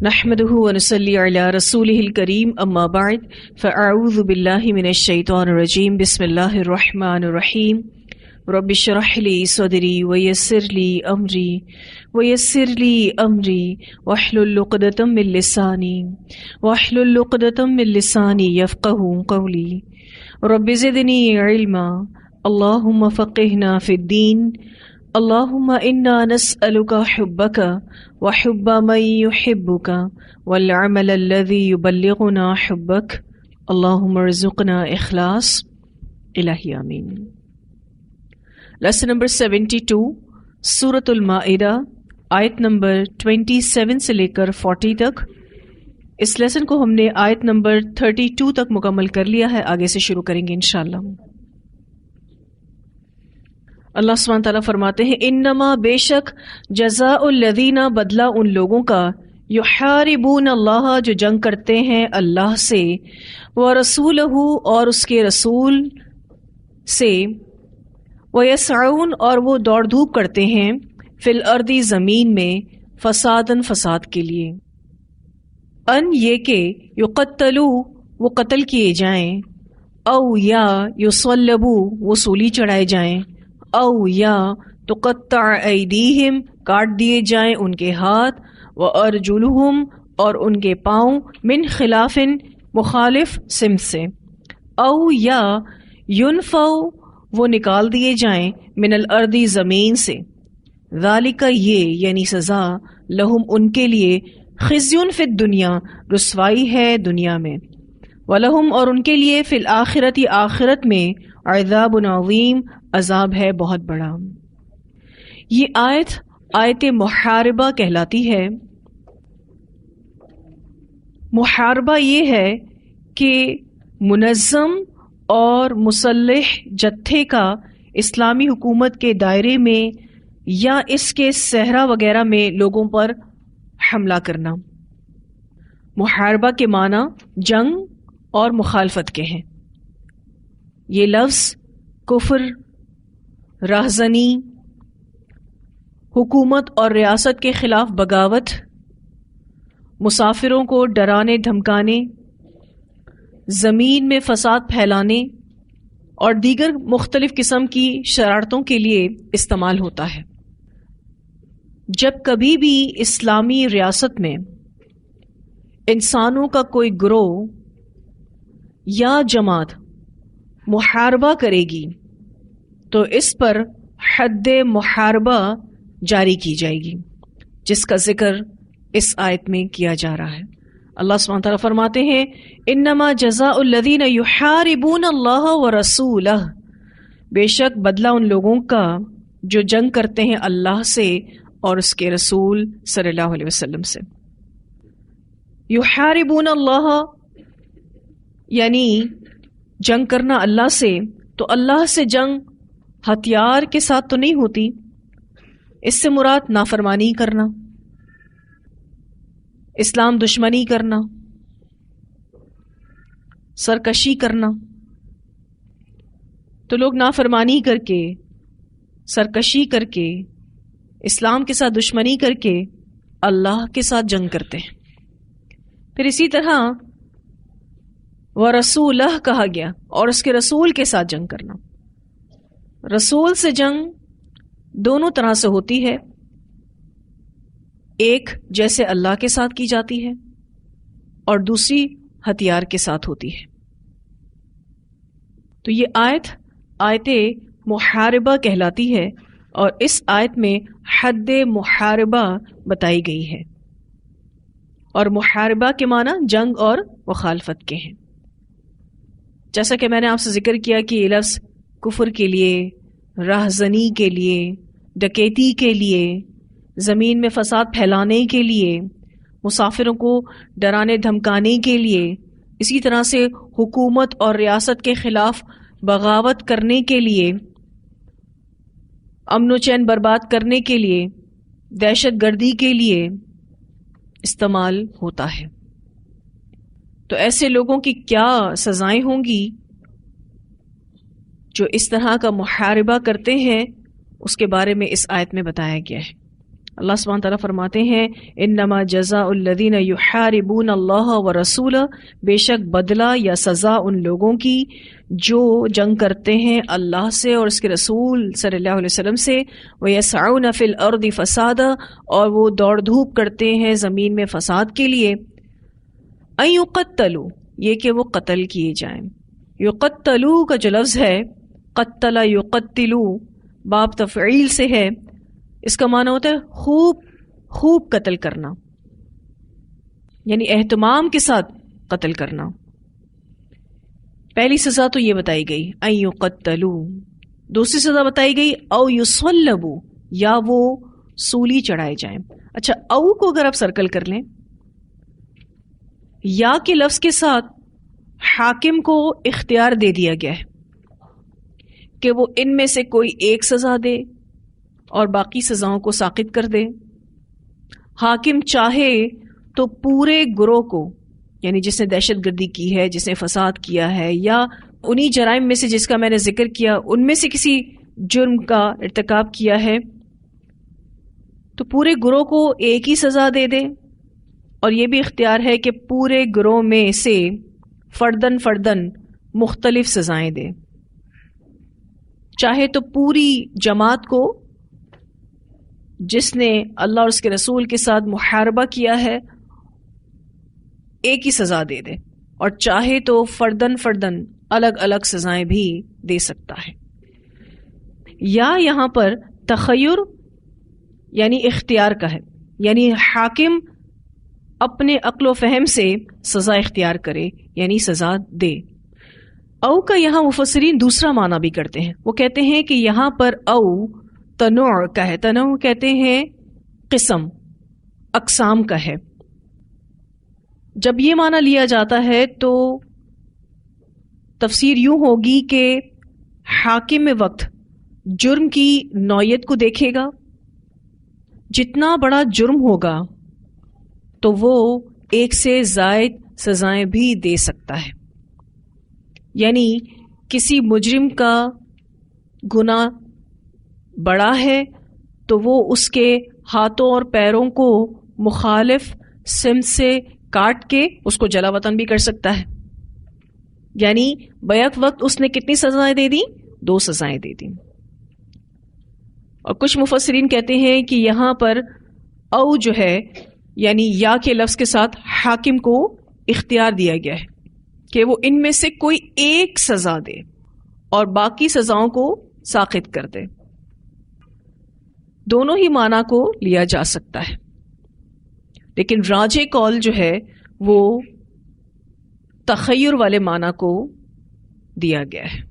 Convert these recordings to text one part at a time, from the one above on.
نحمده ونصلي على رسوله الكريم اما بعد فاعوذ بالله من الشيطان الرجيم بسم الله الرحمن الرحيم رب اشرح لي صدري ويسر لي امري واحلل عقدة من لساني يفقهوا قولي رب زدني علما اللهم فقهنا في الدين اللهم انا نسألك حبك وحب من يحبك والعمل الذي يبلغنا حبك اللهم ارزقنا اخلاص الہی آمین۔ لیسن نمبر 72 سورۃ المائدہ آیت نمبر 27 سے لے کر 40 تک۔ اس لیسن کو ہم نے آیت نمبر 32 تک مکمل کر لیا ہے، آگے سے شروع کریں گے انشاءاللہ۔ اللہ سبحانہ تعالیٰ فرماتے ہیں انما بے شک جزاء الذین بدلہ ان لوگوں کا یحاربون اللہ جو جنگ کرتے ہیں اللہ سے ورسولہ اور اس کے رسول سے ویسعون اور وہ دوڑ دھوپ کرتے ہیں فی الارض زمین میں فسادن فساد کے لیے، ان یہ کہ یقتلو وہ قتل کیے جائیں، او یا یصلبو وہ سولی چڑھائے جائیں، او یا تقطع ایدیہم کاٹ دیے جائیں ان کے ہاتھ، وارجلہم اور ان کے پاؤں من خلاف مخالف سمت سے، او یا ینفو وہ نکال دیے جائیں من الارض زمین سے، ذالک یہ یعنی سزا لہم ان کے لیے خزیٌ فی الدنیا رسوائی ہے دنیا میں، ولہم اور ان کے لیے فی الآخرۃ آخرت میں عذاب عظیم عذاب ہے بہت بڑا۔ یہ آیت محاربہ کہلاتی ہے۔ محاربہ یہ ہے کہ منظم اور مسلح جتھے کا اسلامی حکومت کے دائرے میں یا اس کے صحرا وغیرہ میں لوگوں پر حملہ کرنا۔ محاربہ کے معنی جنگ اور مخالفت کے ہیں۔ یہ لفظ کفر، راہزنی، حکومت اور ریاست کے خلاف بغاوت، مسافروں کو ڈرانے دھمکانے، زمین میں فساد پھیلانے اور دیگر مختلف قسم کی شرارتوں کے لیے استعمال ہوتا ہے۔ جب کبھی بھی اسلامی ریاست میں انسانوں کا کوئی گروہ یا جماعت محاربہ کرے گی تو اس پر حد محاربہ جاری کی جائے گی، جس کا ذکر اس آیت میں کیا جا رہا ہے۔ اللہ سبحانہ تعالیٰ فرماتے ہیں انما جزاء الذین یحاربون اللہ ورسولہ، بے شک بدلہ ان لوگوں کا جو جنگ کرتے ہیں اللہ سے اور اس کے رسول صلی اللہ علیہ وسلم سے۔ یحاربون اللہ یعنی جنگ کرنا اللہ سے، تو اللہ سے جنگ ہتھیار کے ساتھ تو نہیں ہوتی، اس سے مراد نافرمانی کرنا، اسلام دشمنی کرنا، سرکشی کرنا۔ تو لوگ نافرمانی کر کے، سرکشی کر کے، اسلام کے ساتھ دشمنی کر کے اللہ کے ساتھ جنگ کرتے ہیں۔ پھر اسی طرح وَرَسُولَهُ کہا گیا اور اس کے رسول کے ساتھ جنگ کرنا۔ رسول سے جنگ دونوں طرح سے ہوتی ہے، ایک جیسے اللہ کے ساتھ کی جاتی ہے اور دوسری ہتھیار کے ساتھ ہوتی ہے۔ تو یہ آیت محاربہ کہلاتی ہے اور اس آیت میں حد محاربہ بتائی گئی ہے، اور محاربہ کے معنی جنگ اور مخالفت کے ہیں۔ جیسا کہ میں نے آپ سے ذکر کیا کہ یہ لفظ کفر کے لیے، راہزنی کے لیے، ڈکیتی کے لیے، زمین میں فساد پھیلانے کے لیے، مسافروں کو ڈرانے دھمکانے کے لیے، اسی طرح سے حکومت اور ریاست کے خلاف بغاوت کرنے کے لیے، امن و چین برباد کرنے کے لیے، دہشت گردی کے لیے استعمال ہوتا ہے۔ تو ایسے لوگوں کی کیا سزائیں ہوں گی جو اس طرح کا محاربہ کرتے ہیں، اس کے بارے میں اس آیت میں بتایا گیا ہے۔ اللہ سبحانہ تعالیٰ فرماتے ہیں انما جزاء الذین یحاربون اللہ ورسولہ، بے شک بدلہ یا سزا ان لوگوں کی جو جنگ کرتے ہیں اللہ سے اور اس کے رسول صلی اللہ علیہ وسلم سے، ویسعون فی الارض فسادا، اور وہ دوڑ دھوپ کرتے ہیں زمین میں فساد کے لیے، ان یقتلوا، یہ کہ وہ قتل کیے جائیں۔ یقتلوا کا جو لفظ ہے قتل یقتلو باب تفعیل سے ہے، اس کا معنی ہوتا ہے خوب خوب قتل کرنا، یعنی اہتمام کے ساتھ قتل کرنا۔ پہلی سزا تو یہ بتائی گئی ان یقتلوا، دوسری سزا بتائی گئی او یصلبوا، یا وہ سولی چڑھائے جائیں۔ اچھا، او کو اگر آپ سرکل کر لیں، یا کے لفظ کے ساتھ حاکم کو اختیار دے دیا گیا ہے کہ وہ ان میں سے کوئی ایک سزا دے اور باقی سزاؤں کو ساقط کر دے۔ حاکم چاہے تو پورے گروہ کو، یعنی جس نے دہشت گردی کی ہے، جس نے فساد کیا ہے، یا انہی جرائم میں سے جس کا میں نے ذکر کیا ان میں سے کسی جرم کا ارتکاب کیا ہے، تو پورے گروہ کو ایک ہی سزا دے دے، اور یہ بھی اختیار ہے کہ پورے گروہ میں سے فردن فردن مختلف سزائیں دے۔ چاہے تو پوری جماعت کو جس نے اللہ اور اس کے رسول کے ساتھ محاربہ کیا ہے ایک ہی سزا دے دے، اور چاہے تو فردن فردن الگ الگ سزائیں بھی دے سکتا ہے۔ یا یہاں پر تخیر یعنی اختیار کا ہے، یعنی حاکم اپنے عقل و فہم سے سزا اختیار کرے، یعنی سزا دے۔ او کا یہاں مفسرین دوسرا معنی بھی کرتے ہیں، وہ کہتے ہیں کہ یہاں پر او تنوع کا ہے، تنوع کہتے ہیں قسم، اقسام کا ہے۔ جب یہ معنی لیا جاتا ہے تو تفسیر یوں ہوگی کہ حاکم میں وقت جرم کی نوعیت کو دیکھے گا، جتنا بڑا جرم ہوگا تو وہ ایک سے زائد سزائیں بھی دے سکتا ہے، یعنی کسی مجرم کا گناہ بڑا ہے تو وہ اس کے ہاتھوں اور پیروں کو مخالف سمت سے کاٹ کے اس کو جلا وطن بھی کر سکتا ہے، یعنی بیک وقت اس نے کتنی سزائیں دے دی؟ 2 سزائیں دے دی۔ اور کچھ مفسرین کہتے ہیں کہ یہاں پر او جو ہے یعنی یا کے لفظ کے ساتھ حاکم کو اختیار دیا گیا ہے کہ وہ ان میں سے کوئی ایک سزا دے اور باقی سزاؤں کو ساقط کر دے۔ دونوں ہی معنی کو لیا جا سکتا ہے، لیکن راجح قول جو ہے وہ تخیر والے معنی کو دیا گیا ہے۔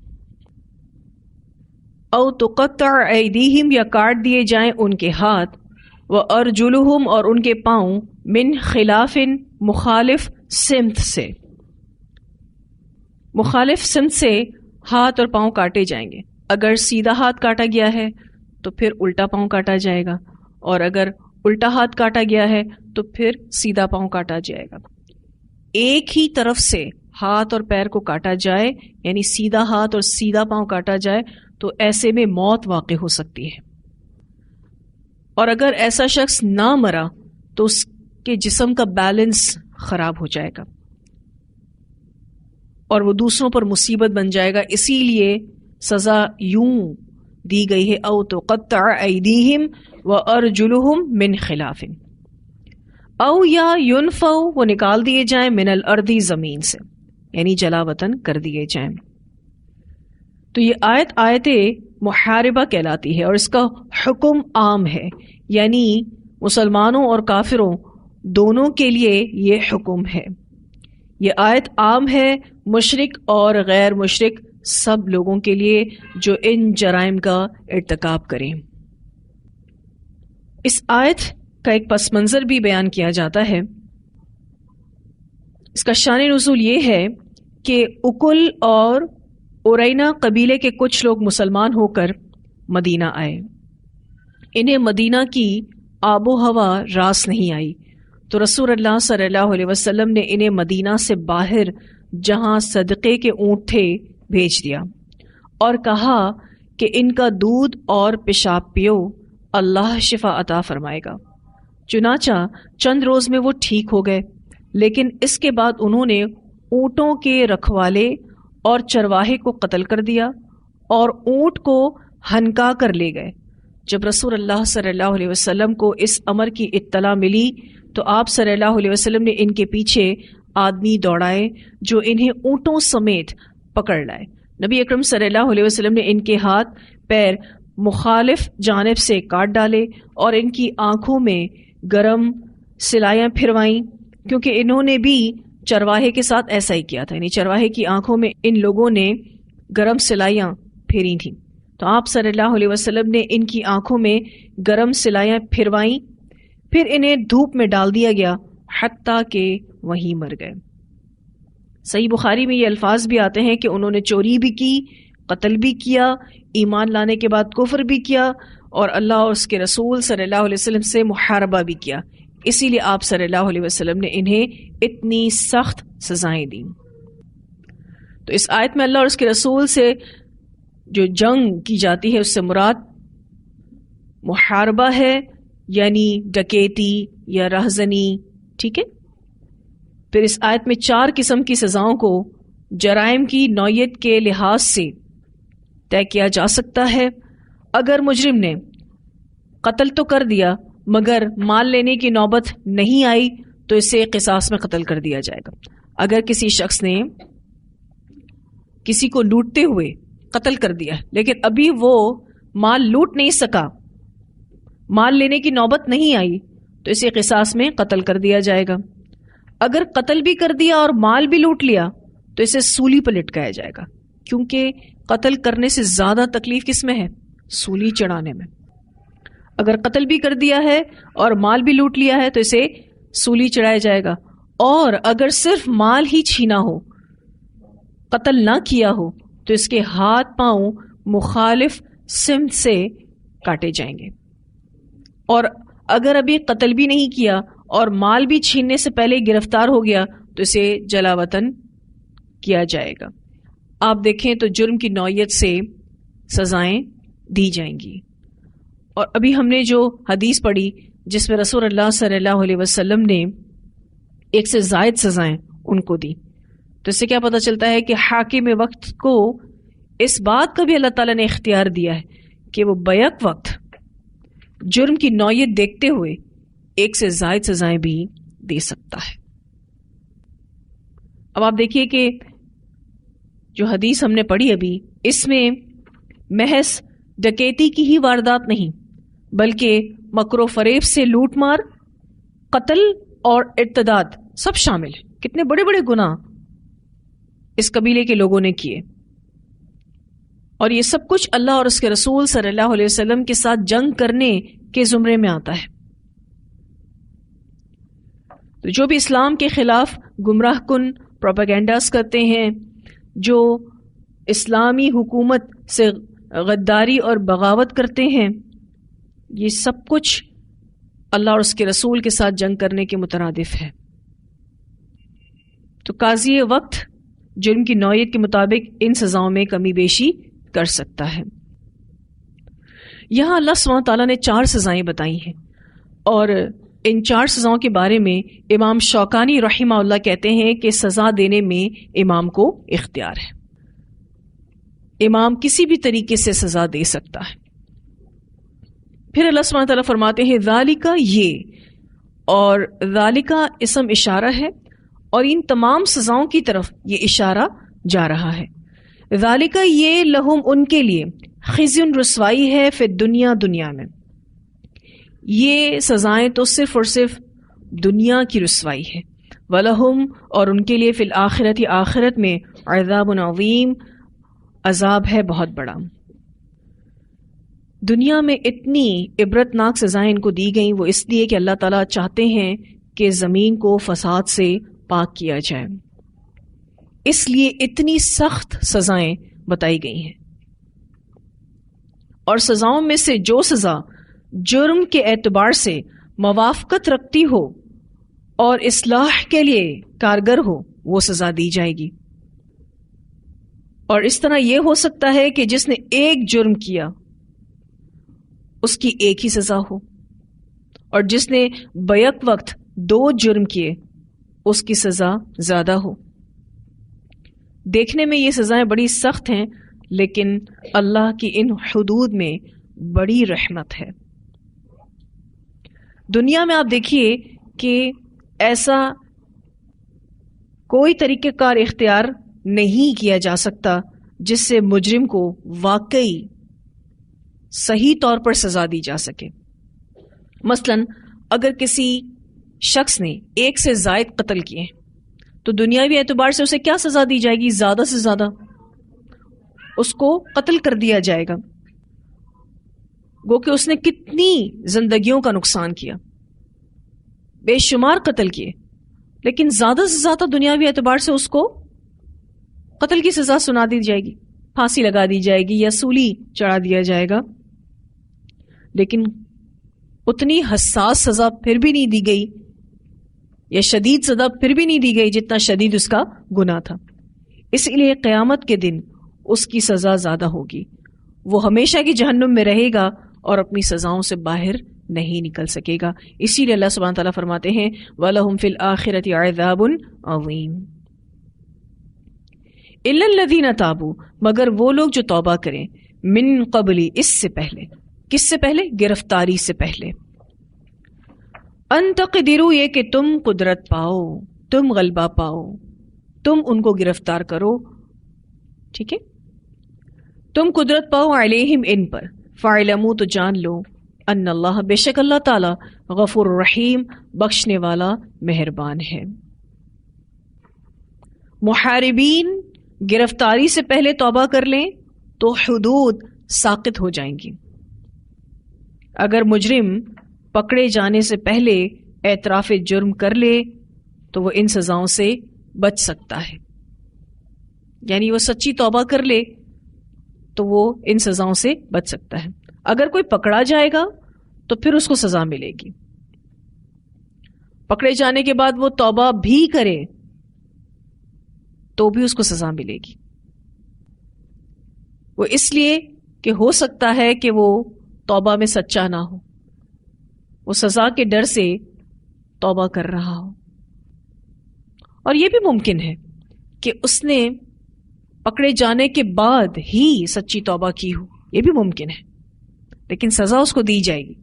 او تقطع ایدیہم، یا کاٹ دیے جائیں ان کے ہاتھ، وارجلہم، اور ان کے پاؤں، من خلاف، مخالف سمت سے، مخالف سمت سے ہاتھ اور پاؤں کاٹے جائیں گے۔ اگر سیدھا ہاتھ کاٹا گیا ہے تو پھر الٹا پاؤں کاٹا جائے گا، اور اگر الٹا ہاتھ کاٹا گیا ہے تو پھر سیدھا پاؤں کاٹا جائے گا۔ ایک ہی طرف سے ہاتھ اور پیر کو کاٹا جائے، یعنی سیدھا ہاتھ اور سیدھا پاؤں کاٹا جائے، تو ایسے میں موت واقع ہو سکتی ہے۔ اور اگر ایسا شخص نہ مرا تو اس کے جسم کا بیلنس خراب ہو جائے گا اور وہ دوسروں پر مصیبت بن جائے گا۔ اسی لیے سزا یوں دی گئی ہے، او تقطع ایدیہم وارجلہم من خلاف، او یا ینفو، وہ نکال دیے جائیں، من الارض، زمین سے، یعنی جلا وطن کر دیے جائیں۔ تو یہ آیت محاربہ کہلاتی ہے، اور اس کا حکم عام ہے، یعنی مسلمانوں اور کافروں دونوں کے لیے یہ حکم ہے۔ یہ آیت عام ہے مشرک اور غیر مشرک سب لوگوں کے لیے جو ان جرائم کا ارتکاب کریں۔ اس آیت کا ایک پس منظر بھی بیان کیا جاتا ہے۔ اس کا شان نزول یہ ہے کہ اکل اور اورینا قبیلے کے کچھ لوگ مسلمان ہو کر مدینہ آئے۔ انہیں مدینہ کی آب و ہوا راس نہیں آئی، تو رسول اللہ صلی اللہ علیہ وسلم نے انہیں مدینہ سے باہر جہاں صدقے کے اونٹ تھے بھیج دیا، اور کہا کہ ان کا دودھ اور پیشاب پیو، اللہ شفا عطا فرمائے گا۔ چنانچہ چند روز میں وہ ٹھیک ہو گئے، لیکن اس کے بعد انہوں نے اونٹوں کے رکھوالے اور چرواہے کو قتل کر دیا اور اونٹ کو ہنکا کر لے گئے۔ جب رسول اللہ صلی اللہ علیہ وسلم کو اس امر کی اطلاع ملی تو آپ صلی اللہ علیہ وسلم نے ان کے پیچھے آدمی دوڑائے جو انہیں اونٹوں سمیت پکڑ لائے۔ نبی اکرم صلی اللہ علیہ وسلم نے ان کے ہاتھ پیر مخالف جانب سے کاٹ ڈالے اور ان کی آنکھوں میں گرم سلائیاں پھروائیں، کیونکہ انہوں نے بھی چرواہے کے ساتھ ایسا ہی کیا تھا، یعنی چرواہے کی آنکھوں میں ان لوگوں نے گرم سلائیاں پھیری تھیں، تو آپ صلی اللہ علیہ وسلم نے ان کی آنکھوں میں گرم سلائیاں پھروائیں، پھر انہیں دھوپ میں ڈال دیا گیا حتیٰ کہ وہیں مر گئے۔ صحیح بخاری میں یہ الفاظ بھی آتے ہیں کہ انہوں نے چوری بھی کی، قتل بھی کیا، ایمان لانے کے بعد کفر بھی کیا، اور اللہ اور اس کے رسول صلی اللہ علیہ وسلم سے محاربہ بھی کیا، اسی لیے آپ صلی اللہ علیہ وسلم نے انہیں اتنی سخت سزائیں دیں۔ تو اس آیت میں اللہ اور اس کے رسول سے جو جنگ کی جاتی ہے اس سے مراد محاربہ ہے، یعنی ڈکیتی یا رہزنی، ٹھیک ہے۔ پھر اس آیت میں 4 قسم کی سزاؤں کو جرائم کی نوعیت کے لحاظ سے طے کیا جا سکتا ہے۔ اگر مجرم نے قتل تو کر دیا مگر مال لینے کی نوبت نہیں آئی تو اسے قصاص میں قتل کر دیا جائے گا۔ اگر کسی شخص نے کسی کو لوٹتے ہوئے قتل کر دیا لیکن ابھی وہ مال لوٹ نہیں سکا، مال لینے کی نوبت نہیں آئی، تو اسے قصاص میں قتل کر دیا جائے گا۔ اگر قتل بھی کر دیا اور مال بھی لوٹ لیا تو اسے سولی پر لٹکایا جائے گا، کیونکہ قتل کرنے سے زیادہ تکلیف کس میں ہے؟ سولی چڑھانے میں۔ اگر قتل بھی کر دیا ہے اور مال بھی لوٹ لیا ہے تو اسے سولی چڑھایا جائے گا، اور اگر صرف مال ہی چھینا ہو، قتل نہ کیا ہو، تو اس کے ہاتھ پاؤں مخالف سمت سے کاٹے جائیں گے، اور اگر ابھی قتل بھی نہیں کیا اور مال بھی چھیننے سے پہلے گرفتار ہو گیا تو اسے جلا وطن کیا جائے گا۔ آپ دیکھیں تو جرم کی نوعیت سے سزائیں دی جائیں گی۔ اور ابھی ہم نے جو حدیث پڑھی جس میں رسول اللہ صلی اللہ علیہ وسلم نے 1 سے زائد سزائیں ان کو دی، تو اس سے کیا پتہ چلتا ہے کہ حاکم وقت کو اس بات کا بھی اللہ تعالیٰ نے اختیار دیا ہے کہ وہ بیک وقت جرم کی نوعیت دیکھتے ہوئے 1 سے زائد سزائیں بھی دے سکتا ہے۔ اب آپ دیکھیے کہ جو حدیث ہم نے پڑھی ابھی، اس میں محض ڈکیتی کی ہی واردات نہیں بلکہ مکر و فریب سے لوٹ مار، قتل اور ارتداد سب شامل ہیں۔ کتنے بڑے بڑے گناہ اس قبیلے کے لوگوں نے کیے، اور یہ سب کچھ اللہ اور اس کے رسول صلی اللہ علیہ وسلم کے ساتھ جنگ کرنے کے زمرے میں آتا ہے۔ تو جو بھی اسلام کے خلاف گمراہ کن پروپیگنڈاز کرتے ہیں، جو اسلامی حکومت سے غداری اور بغاوت کرتے ہیں، یہ سب کچھ اللہ اور اس کے رسول کے ساتھ جنگ کرنے کے مترادف ہے۔ تو قاضی وقت جرم کی نوعیت کے مطابق ان سزاؤں میں کمی بیشی کر سکتا ہے۔ یہاں اللہ سبحانہ تعالیٰ نے 4 سزائیں بتائی ہیں، اور ان 4 سزاؤں کے بارے میں امام شوکانی رحمہ اللہ کہتے ہیں کہ سزا دینے میں امام کو اختیار ہے، امام کسی بھی طریقے سے سزا دے سکتا ہے۔ پھر اللہ سبحانہ تعالیٰ فرماتے ہیں ذالکا، یہ، اور ذالکا اسم اشارہ ہے، اور ان تمام سزاؤں کی طرف یہ اشارہ جا رہا ہے۔ ذالکا یہ لہم ان کے لیے، خزی رسوائی ہے، فی دنیا دنیا میں، یہ سزائیں تو صرف اور صرف دنیا کی رسوائی ہے، وَلَهُمْ اور ان کے لیے فی الآخرت آخرت میں عذاب عظیم، عذاب ہے بہت بڑا۔ دنیا میں اتنی عبرتناک سزائیں ان کو دی گئیں، وہ اس لیے کہ اللہ تعالیٰ چاہتے ہیں کہ زمین کو فساد سے پاک کیا جائے، اس لیے اتنی سخت سزائیں بتائی گئی ہیں۔ اور سزاؤں میں سے جو سزا جرم کے اعتبار سے موافقت رکھتی ہو اور اصلاح کے لیے کارگر ہو، وہ سزا دی جائے گی۔ اور اس طرح یہ ہو سکتا ہے کہ جس نے ایک جرم کیا اس کی ایک ہی سزا ہو، اور جس نے بیک وقت 2 جرم کیے اس کی سزا زیادہ ہو۔ دیکھنے میں یہ سزائیں بڑی سخت ہیں، لیکن اللہ کی ان حدود میں بڑی رحمت ہے۔ دنیا میں آپ دیکھیے کہ ایسا کوئی طریقہ کار اختیار نہیں کیا جا سکتا جس سے مجرم کو واقعی صحیح طور پر سزا دی جا سکے۔ مثلا اگر کسی شخص نے 1 سے زائد قتل کیے تو دنیاوی اعتبار سے اسے کیا سزا دی جائے گی؟ زیادہ سے زیادہ اس کو قتل کر دیا جائے گا، گو کہ اس نے کتنی زندگیوں کا نقصان کیا، بے شمار قتل کیے، لیکن زیادہ سے زیادہ دنیاوی اعتبار سے اس کو قتل کی سزا سنا دی جائے گی، پھانسی لگا دی جائے گی یا سولی چڑھا دیا جائے گا۔ لیکن اتنی حساس سزا پھر بھی نہیں دی گئی، یا شدید سزا پھر بھی نہیں دی گئی جتنا شدید اس کا گناہ تھا۔ اس لیے قیامت کے دن اس کی سزا زیادہ ہوگی، وہ ہمیشہ کی جہنم میں رہے گا اور اپنی سزاؤں سے باہر نہیں نکل سکے گا۔ اسی لیے اللہ سبحانہ تعالیٰ فرماتے ہیں وَلَهُمْ فِي الْآخِرَةِ عَذَابٌ عَظِيمٌ إِلَّا الَّذِينَ تَابُوا، مگر وہ لوگ جو توبہ کریں، من قبل، اس سے پہلے، کس سے پہلے؟ گرفتاری سے پہلے، ان تقدروا، یہ کہ تم قدرت پاؤ، تم غلبہ پاؤ، تم ان کو گرفتار کرو، ٹھیک ہے، تم قدرت پاؤ علیہم، ان پر، فاعلموا، تو جان لو، ان اللہ، بے شک اللہ تعالی، غفور رحیم، بخشنے والا مہربان ہے۔ محاربین گرفتاری سے پہلے توبہ کر لیں تو حدود ساقط ہو جائیں گی۔ اگر مجرم پکڑے جانے سے پہلے اعتراف جرم کر لے تو وہ ان سزاؤں سے بچ سکتا ہے، یعنی وہ سچی توبہ کر لے تو وہ ان سزاؤں سے بچ سکتا ہے۔ اگر کوئی پکڑا جائے گا تو پھر اس کو سزا ملے گی، پکڑے جانے کے بعد وہ توبہ بھی کرے تو بھی اس کو سزا ملے گی۔ وہ اس لیے کہ ہو سکتا ہے کہ وہ توبہ میں سچا نہ ہو، وہ سزا کے ڈر سے توبہ کر رہا ہو، اور یہ بھی ممکن ہے کہ اس نے پکڑے جانے کے بعد ہی سچی توبہ کی ہو، یہ بھی ممکن ہے، لیکن سزا اس کو دی جائے گی۔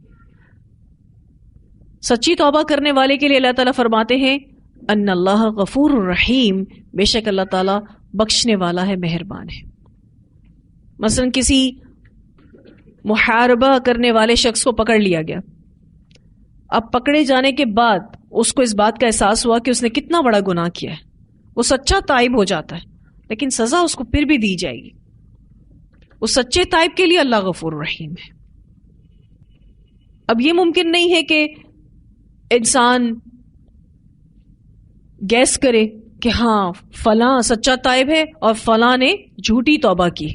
سچی توبہ کرنے والے کے لیے اللہ تعالیٰ فرماتے ہیں ان اللہ غفور الرحیم، بے شک اللہ تعالیٰ بخشنے والا ہے، مہربان ہے۔ مثلا کسی محاربہ کرنے والے شخص کو پکڑ لیا گیا، اب پکڑے جانے کے بعد اس کو اس بات کا احساس ہوا کہ اس نے کتنا بڑا گناہ کیا ہے، وہ سچا تائب ہو جاتا ہے، لیکن سزا اس کو پھر بھی دی جائے گی۔ اس سچے تائب کے لیے اللہ غفور الرحیم ہے۔ اب یہ ممکن نہیں ہے کہ انسان گیس کرے کہ ہاں فلاں سچا تائب ہے اور فلاں نے جھوٹی توبہ کی،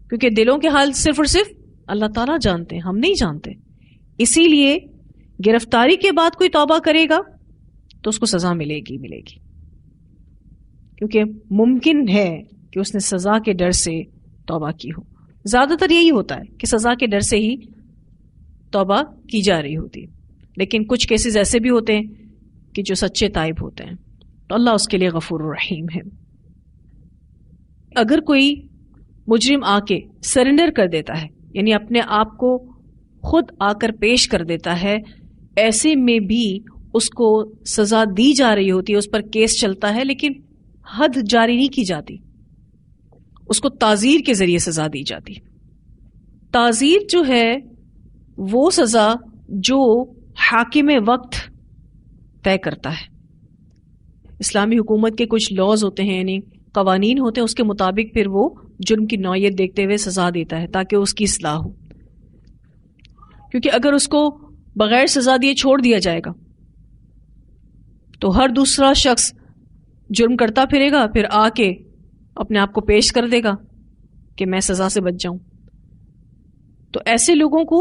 کیونکہ دلوں کے حال صرف اور صرف اللہ تعالیٰ جانتے ہیں، ہم نہیں جانتے۔ اسی لیے گرفتاری کے بعد کوئی توبہ کرے گا تو اس کو سزا ملے گی، کیونکہ ممکن ہے کہ اس نے سزا کے ڈر سے توبہ کی ہو۔ زیادہ تر یہی ہوتا ہے کہ سزا کے ڈر سے ہی توبہ کی جا رہی ہوتی ہے، لیکن کچھ کیسز ایسے بھی ہوتے ہیں کہ جو سچے تائب ہوتے ہیں تو اللہ اس کے لیے غفور الرحیم ہے۔ اگر کوئی مجرم آ کے سرنڈر کر دیتا ہے، یعنی اپنے آپ کو خود آ کر پیش کر دیتا ہے، ایسے میں بھی اس کو سزا دی جا رہی ہوتی ہے، اس پر کیس چلتا ہے، لیکن حد جاری نہیں کی جاتی، اس کو تعزیر کے ذریعے سزا دی جاتی۔ تعزیر جو ہے وہ سزا جو حاکم وقت طے کرتا ہے۔ اسلامی حکومت کے کچھ لاز ہوتے ہیں، یعنی قوانین ہوتے ہیں، اس کے مطابق پھر وہ جرم کی نوعیت دیکھتے ہوئے سزا دیتا ہے تاکہ اس کی اصلاح ہو، کیونکہ اگر اس کو بغیر سزا دیے چھوڑ دیا جائے گا تو ہر دوسرا شخص جرم کرتا پھرے گا، پھر آ کے اپنے آپ کو پیش کر دے گا کہ میں سزا سے بچ جاؤں۔ تو ایسے لوگوں کو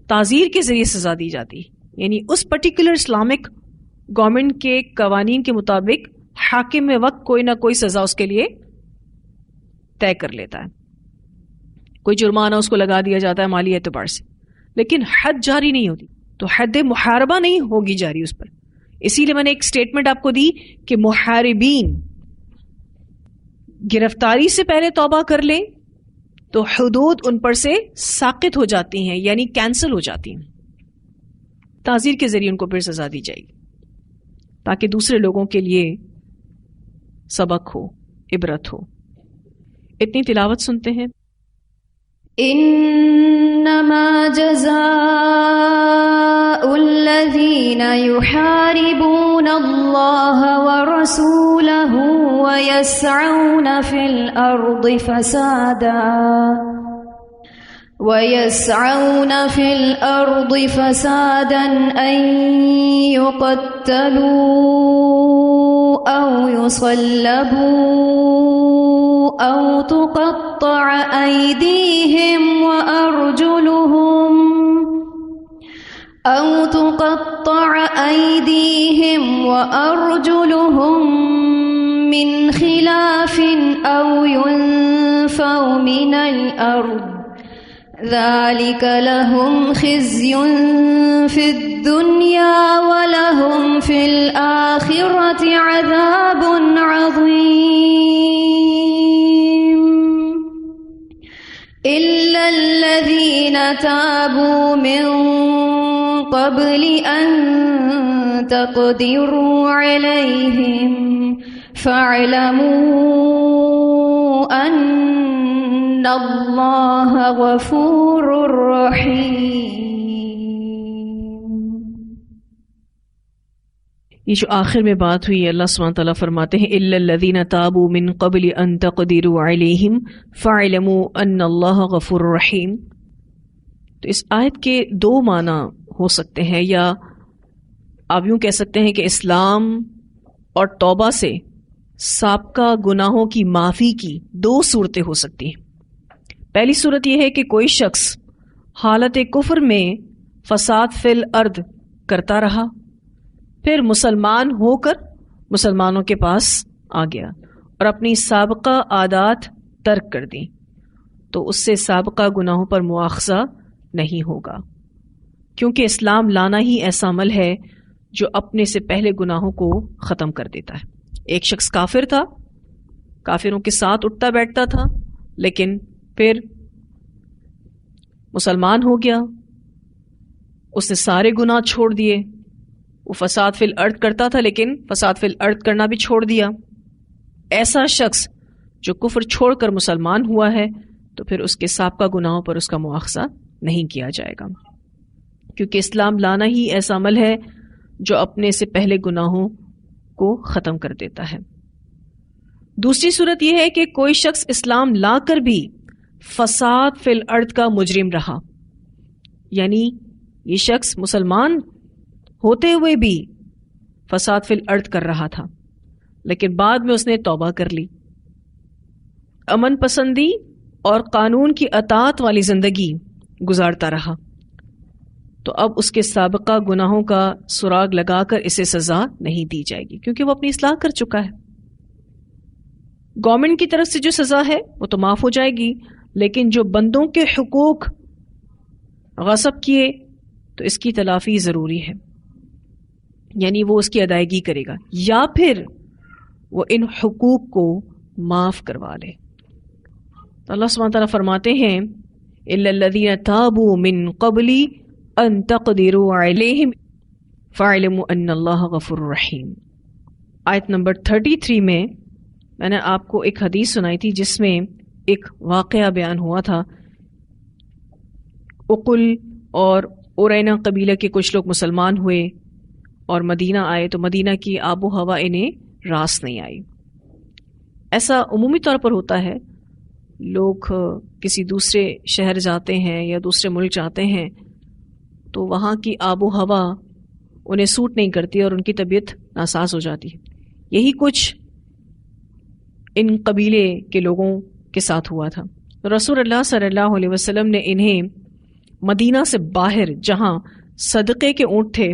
تعزیر کے ذریعے سزا دی جاتی، یعنی اس پرٹیکولر اسلامک گورنمنٹ کے قوانین کے مطابق حاکم میں وقت کوئی نہ کوئی سزا اس کے لیے طے کر لیتا ہے، کوئی جرمانہ اس کو لگا دیا جاتا ہے مالی اعتبار سے، لیکن حد جاری نہیں ہوتی، تو حد محاربہ نہیں ہوگی جاری اس پر. اسی لیے میں نے ایک سٹیٹمنٹ آپ کو دی کہ محاربین گرفتاری سے پہلے توبہ کر لیں تو حدود ان پر سے ساقط ہو جاتی ہیں، یعنی کینسل ہو جاتی ہیں. تعزیر کے ذریعے ان کو پھر سزا دی جائے گی تاکہ دوسرے لوگوں کے لیے سبق ہو، عبرت ہو. اتنی تلاوت سنتے ہیں. انما جزاء الذين يحاربون الله ورسوله ويسعون في الأرض فسادا أن يقتلوا أو يصلبوا أو تقطع أيديهم وأرجلهم من خلاف أو ينفوا من الأرض ذلك لهم خزي في الدنيا ولهم في الآخرة عذاب عظيم إلا الذين تابوا من قبل أن تقدروا عليهم فاعلموا أن اللہ غفور رحیم. یہ جو آخر میں بات ہوئی ہے، اللہ سبحانہ تعالیٰ فرماتے ہیں الا الذین تابوا من قبل ان تقدروا علیہم فاعلموا ان اللہ غفور رحیم. تو اس آیت کے دو معنی ہو سکتے ہیں، یا آپ یوں کہہ سکتے ہیں کہ اسلام اور توبہ سے سابقہ گناہوں کی معافی کی دو صورتیں ہو سکتی ہیں. پہلی صورت یہ ہے کہ کوئی شخص حالت کفر میں فساد فی الارض کرتا رہا، پھر مسلمان ہو کر مسلمانوں کے پاس آ گیا اور اپنی سابقہ عادات ترک کر دیں، تو اس سے سابقہ گناہوں پر مواخذہ نہیں ہوگا، کیونکہ اسلام لانا ہی ایسا عمل ہے جو اپنے سے پہلے گناہوں کو ختم کر دیتا ہے. ایک شخص کافر تھا، کافروں کے ساتھ اٹھتا بیٹھتا تھا، لیکن پھر مسلمان ہو گیا، اس نے سارے گناہ چھوڑ دیے. وہ فساد فی الارض کرتا تھا لیکن فساد فی الارض کرنا بھی چھوڑ دیا. ایسا شخص جو کفر چھوڑ کر مسلمان ہوا ہے تو پھر اس کے سابقہ گناہوں پر اس کا مواخذہ نہیں کیا جائے گا، کیونکہ اسلام لانا ہی ایسا عمل ہے جو اپنے سے پہلے گناہوں کو ختم کر دیتا ہے. دوسری صورت یہ ہے کہ کوئی شخص اسلام لا کر بھی فساد فی الارض کا مجرم رہا، یعنی یہ شخص مسلمان ہوتے ہوئے بھی فساد فی الارض کر رہا تھا، لیکن بعد میں اس نے توبہ کر لی، امن پسندی اور قانون کی اطاعت والی زندگی گزارتا رہا، تو اب اس کے سابقہ گناہوں کا سراغ لگا کر اسے سزا نہیں دی جائے گی، کیونکہ وہ اپنی اصلاح کر چکا ہے. گورنمنٹ کی طرف سے جو سزا ہے وہ تو معاف ہو جائے گی، لیکن جو بندوں کے حقوق غصب کیے تو اس کی تلافی ضروری ہے، یعنی وہ اس کی ادائیگی کرے گا یا پھر وہ ان حقوق کو معاف کروا لے. تو اللہ سبحانہ تعالیٰ فرماتے ہیں الا الذین تابوا من قبل ان تقدروا علیہم فاعلموا ان اللہ غفور رحیم. آیت نمبر 33 میں نے آپ کو ایک حدیث سنائی تھی جس میں ایک واقعہ بیان ہوا تھا. اقل اور اورینا قبیلہ کے کچھ لوگ مسلمان ہوئے اور مدینہ آئے، تو مدینہ کی آب و ہوا انہیں راس نہیں آئی. ایسا عمومی طور پر ہوتا ہے، لوگ کسی دوسرے شہر جاتے ہیں یا دوسرے ملک جاتے ہیں تو وہاں کی آب و ہوا انہیں سوٹ نہیں کرتی اور ان کی طبیعت ناساز ہو جاتی ہے. یہی کچھ ان قبیلے کے لوگوں کے ساتھ ہوا تھا. رسول اللہ صلی اللہ علیہ وسلم نے انہیں مدینہ سے باہر جہاں صدقے کے اونٹ تھے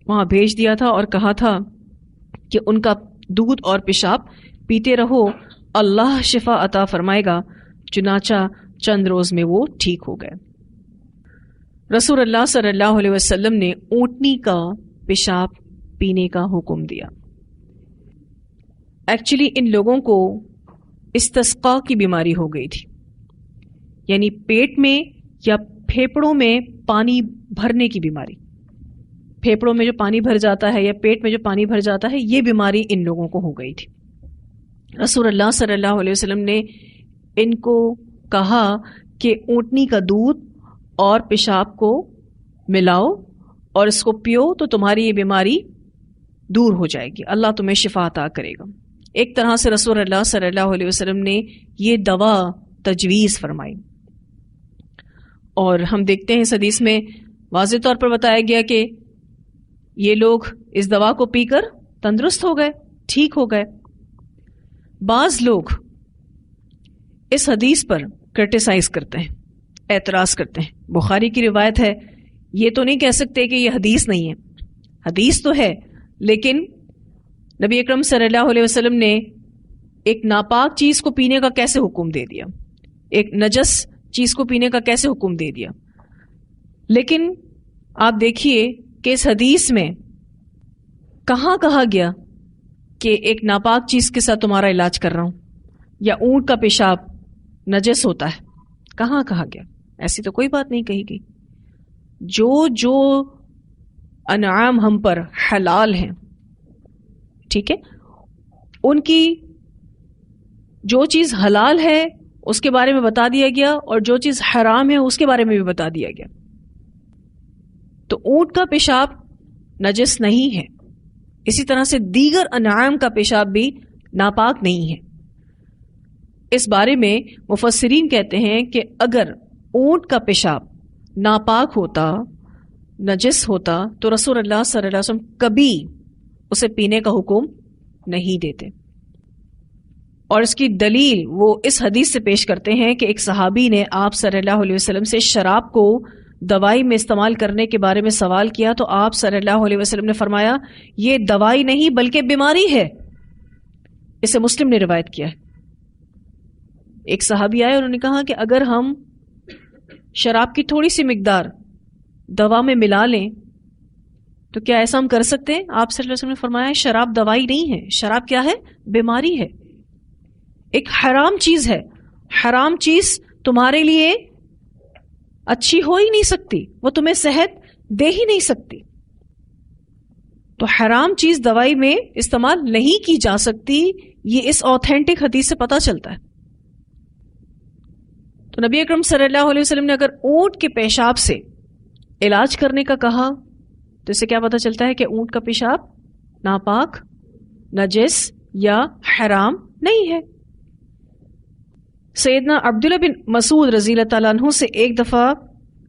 وہاں بھیج دیا تھا اور کہا تھا کہ ان کا دودھ اور پیشاب پیتے رہو، اللہ شفا عطا فرمائے گا. چنانچہ چند روز میں وہ ٹھیک ہو گئے. رسول اللہ صلی اللہ علیہ وسلم نے اونٹنی کا پیشاب پینے کا حکم دیا. ایکچولی ان لوگوں کو استسقاء کی بیماری ہو گئی تھی، یعنی پیٹ میں یا پھیپڑوں میں پانی بھرنے کی بیماری. پھیپڑوں میں جو پانی بھر جاتا ہے یا پیٹ میں جو پانی بھر جاتا ہے، یہ بیماری ان لوگوں کو ہو گئی تھی. رسول اللہ صلی اللہ علیہ وسلم نے ان کو کہا کہ اونٹنی کا دودھ اور پیشاب کو ملاؤ اور اس کو پیو تو تمہاری یہ بیماری دور ہو جائے گی، اللہ تمہیں شفا عطا کرے گا. ایک طرح سے رسول اللہ صلی اللہ علیہ وسلم نے یہ دوا تجویز فرمائی. اور ہم دیکھتے ہیں اس حدیث میں واضح طور پر بتایا گیا کہ یہ لوگ اس دوا کو پی کر تندرست ہو گئے، ٹھیک ہو گئے. بعض لوگ اس حدیث پر کرٹیسائز کرتے ہیں، اعتراض کرتے ہیں. بخاری کی روایت ہے، یہ تو نہیں کہہ سکتے کہ یہ حدیث نہیں ہے، حدیث تو ہے، لیکن نبی اکرم صلی اللہ علیہ وسلم نے ایک ناپاک چیز کو پینے کا کیسے حکم دے دیا، ایک نجس چیز کو پینے کا کیسے حکم دے دیا. لیکن آپ دیکھیے کہ اس حدیث میں کہاں کہا گیا کہ ایک ناپاک چیز کے ساتھ تمہارا علاج کر رہا ہوں یا اونٹ کا پیشاب نجس ہوتا ہے، کہاں کہا گیا؟ ایسی تو کوئی بات نہیں کہی گئی. جو انعام ہم پر حلال ہیں، ٹھیک ہے، ان کی جو چیز حلال ہے اس کے بارے میں بتا دیا گیا اور جو چیز حرام ہے اس کے بارے میں بھی بتا دیا گیا. تو اونٹ کا پیشاب نجس نہیں ہے، اسی طرح سے دیگر انعام کا پیشاب بھی ناپاک نہیں ہے. اس بارے میں مفسرین کہتے ہیں کہ اگر اونٹ کا پیشاب ناپاک ہوتا، نجس ہوتا، تو رسول اللہ صلی اللہ علیہ وسلم کبھی اسے پینے کا حکم نہیں دیتے. اور اس کی دلیل وہ اس حدیث سے پیش کرتے ہیں کہ ایک صحابی نے آپ صلی اللہ علیہ وسلم سے شراب کو دوائی میں استعمال کرنے کے بارے میں سوال کیا تو آپ صلی اللہ علیہ وسلم نے فرمایا یہ دوائی نہیں بلکہ بیماری ہے. اسے مسلم نے روایت کیا ہے. ایک صحابی آئے، انہوں نے کہا کہ اگر ہم شراب کی تھوڑی سی مقدار دوا میں ملا لیں تو کیا ایسا ہم کر سکتے ہیں؟ آپ صلی اللہ علیہ وسلم نے فرمایا شراب دوائی نہیں ہے، شراب کیا ہے؟ بیماری ہے، ایک حرام چیز ہے. حرام چیز تمہارے لیے اچھی ہو ہی نہیں سکتی، وہ تمہیں صحت دے ہی نہیں سکتی. تو حرام چیز دوائی میں استعمال نہیں کی جا سکتی، یہ اس آتھینٹک حدیث سے پتہ چلتا ہے. تو نبی اکرم صلی اللہ علیہ وسلم نے اگر اونٹ کے پیشاب سے علاج کرنے کا کہا تو اس سے کیا پتہ چلتا ہے کہ اونٹ کا پیشاب ناپاک، نجس یا حرام نہیں ہے. سیدنا عبداللہ بن مسعود رضی اللہ تعالیٰ عنہ سے ایک دفعہ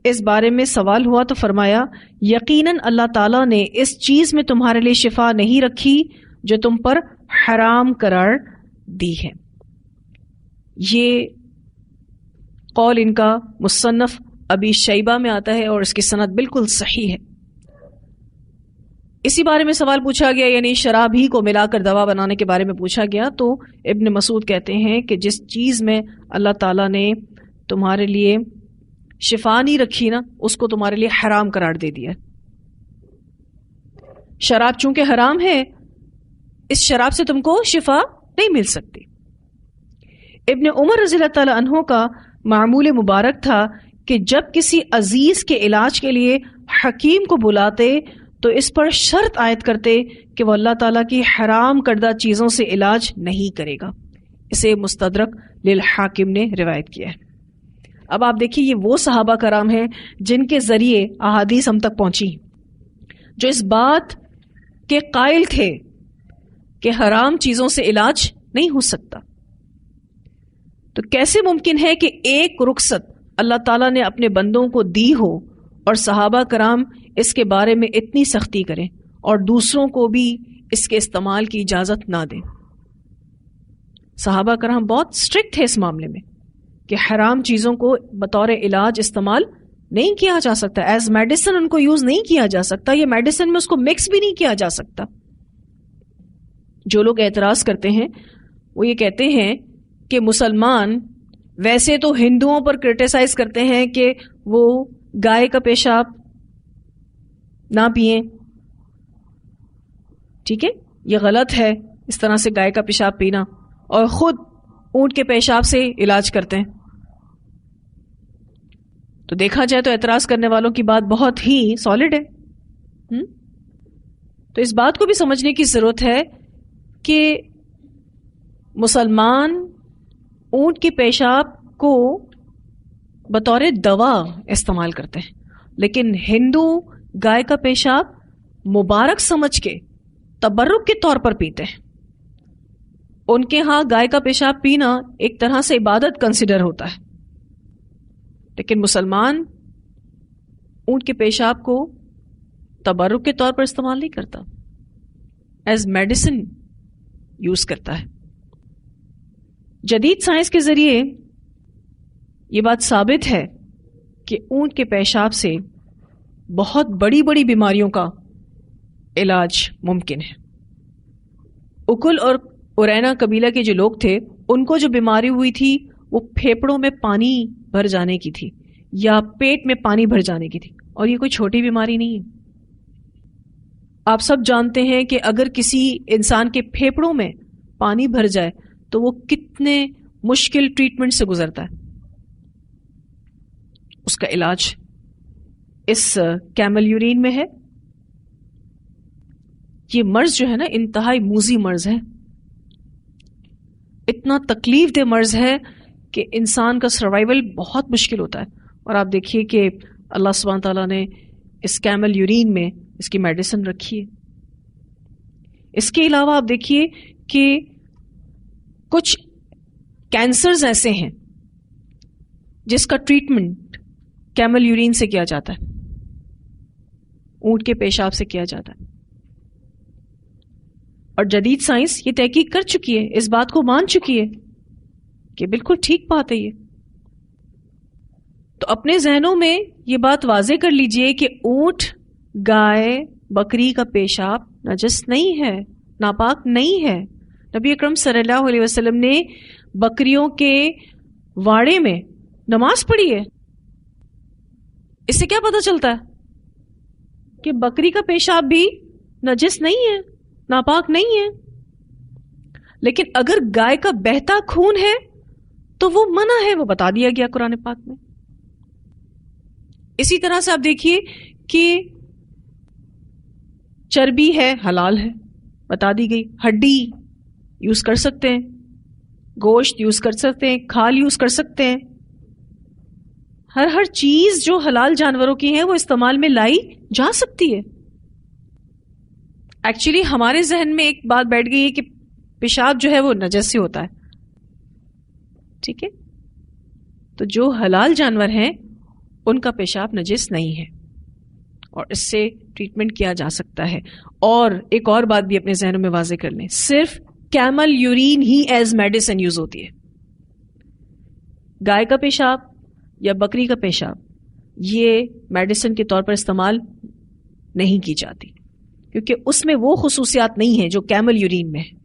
اس بارے میں سوال ہوا تو فرمایا یقیناً اللہ تعالیٰ نے اس چیز میں تمہارے لیے شفا نہیں رکھی جو تم پر حرام قرار دی ہے. یہ قول ان کا مصنف ابی شیبہ میں آتا ہے اور اس کی سند بالکل صحیح ہے. اسی بارے میں سوال پوچھا گیا، یعنی شراب ہی کو ملا کر دوا بنانے کے بارے میں پوچھا گیا تو ابن مسعود کہتے ہیں کہ جس چیز میں اللہ تعالیٰ نے تمہارے لیے شفا نہیں رکھی نا، اس کو تمہارے لیے حرام قرار دے دیا. شراب چونکہ حرام ہے، اس شراب سے تم کو شفا نہیں مل سکتی. ابن عمر رضی اللہ تعالیٰ عنہ کا معمول مبارک تھا کہ جب کسی عزیز کے علاج کے لیے حکیم کو بلاتے تو اس پر شرط عائد کرتے کہ وہ اللہ تعالیٰ کی حرام کردہ چیزوں سے علاج نہیں کرے گا. اسے مستدرک للحاکم نے روایت کیا ہے. اب آپ دیکھیے یہ وہ صحابہ کرام ہیں جن کے ذریعے احادیث ہم تک پہنچی، جو اس بات کے قائل تھے کہ حرام چیزوں سے علاج نہیں ہو سکتا. تو کیسے ممکن ہے کہ ایک رخصت اللہ تعالیٰ نے اپنے بندوں کو دی ہو اور صحابہ کرام اس کے بارے میں اتنی سختی کریں اور دوسروں کو بھی اس کے استعمال کی اجازت نہ دیں؟ صحابہ کرام بہت اسٹرکٹ تھے اس معاملے میں کہ حرام چیزوں کو بطور علاج استعمال نہیں کیا جا سکتا، ایز میڈیسن ان کو یوز نہیں کیا جا سکتا، یہ میڈیسن میں اس کو مکس بھی نہیں کیا جا سکتا. جو لوگ اعتراض کرتے ہیں وہ یہ کہتے ہیں کہ مسلمان ویسے تو ہندوؤں پر کرٹیسائز کرتے ہیں کہ وہ گائے کا پیشاب نہ پئیں. ٹھیک ہے، یہ غلط ہے اس طرح سے گائے کا پیشاب پینا، اور خود اونٹ کے پیشاب سے علاج کرتے ہیں. تو دیکھا جائے تو اعتراض کرنے والوں کی بات بہت ہی سالڈ ہے. تو اس بات کو بھی سمجھنے کی ضرورت ہے کہ مسلمان اونٹ کے پیشاب کو بطور دوا استعمال کرتے ہیں، لیکن ہندو گائے کا پیشاب مبارک سمجھ کے تبرک کے طور پر پیتے ہیں. ان کے ہاں گائے کا پیشاب پینا ایک طرح سے عبادت کنسیڈر ہوتا ہے، لیکن مسلمان اونٹ کے پیشاب کو تبرک کے طور پر استعمال نہیں کرتا، ایز میڈیسن یوز کرتا ہے. جدید سائنس کے ذریعے یہ بات ثابت ہے کہ اونٹ کے پیشاب سے بہت بڑی بڑی بیماریوں کا علاج ممکن ہے. اکل اور اورینا قبیلہ کے جو لوگ تھے، ان کو جو بیماری ہوئی تھی وہ پھیپڑوں میں پانی بھر جانے کی تھی یا پیٹ میں پانی بھر جانے کی تھی، اور یہ کوئی چھوٹی بیماری نہیں ہے. آپ سب جانتے ہیں کہ اگر کسی انسان کے پھیپڑوں میں پانی بھر جائے تو وہ کتنے مشکل ٹریٹمنٹ سے گزرتا ہے. اس کا علاج اس کیمل یورین میں ہے. یہ مرض جو ہے نا انتہائی موذی مرض ہے، اتنا تکلیف دہ مرض ہے کہ انسان کا سروائیول بہت مشکل ہوتا ہے. اور آپ دیکھیے کہ اللہ سبحانہ تعالیٰ نے اس کیمل یورین میں اس کی میڈیسن رکھی ہے. اس کے علاوہ آپ دیکھیے کہ کچھ کینسرز ایسے ہیں جس کا ٹریٹمنٹ کیمل یورین سے کیا جاتا ہے، اونٹ کے پیشاب سے کیا جاتا ہے. اور جدید سائنس یہ تحقیق کر چکی ہے، اس بات کو مان چکی ہے کہ بالکل ٹھیک بات ہے یہ. تو اپنے ذہنوں میں یہ بات واضح کر لیجئے کہ اونٹ، گائے، بکری کا پیشاب نجس نہیں ہے، ناپاک نہیں ہے. نبی اکرم صلی اللہ علیہ وسلم نے بکریوں کے واڑے میں نماز پڑھی ہے. اس سے کیا پتہ چلتا ہے کہ بکری کا پیشاب بھی نجس نہیں ہے، ناپاک نہیں ہے. لیکن اگر گائے کا بہتا خون ہے تو وہ منع ہے، وہ بتا دیا گیا قرآن پاک میں. اسی طرح سے آپ دیکھیے کہ چربی ہے، حلال ہے، بتا دی گئی. ہڈی یوز کر سکتے ہیں، گوشت یوز کر سکتے ہیں، کھال یوز کر سکتے ہیں. ہر چیز جو حلال جانوروں کی ہے وہ استعمال میں لائی جا سکتی ہے. ایکچولی ہمارے ذہن میں ایک بات بیٹھ گئی ہے کہ پیشاب جو ہے وہ نجس سے ہوتا ہے. ٹھیک ہے، تو جو حلال جانور ہیں ان کا پیشاب نجس نہیں ہے اور اس سے ٹریٹمنٹ کیا جا سکتا ہے. اور ایک اور بات بھی اپنے ذہنوں میں واضح کر لیں، صرف کیمل یورین ہی ایز میڈیسن یوز ہوتی ہے. گائے کا پیشاب یا بکری کا پیشاب یہ میڈیسن کے طور پر استعمال نہیں کی جاتی، کیونکہ اس میں وہ خصوصیات نہیں ہیں جو کیمل یورین میں ہے.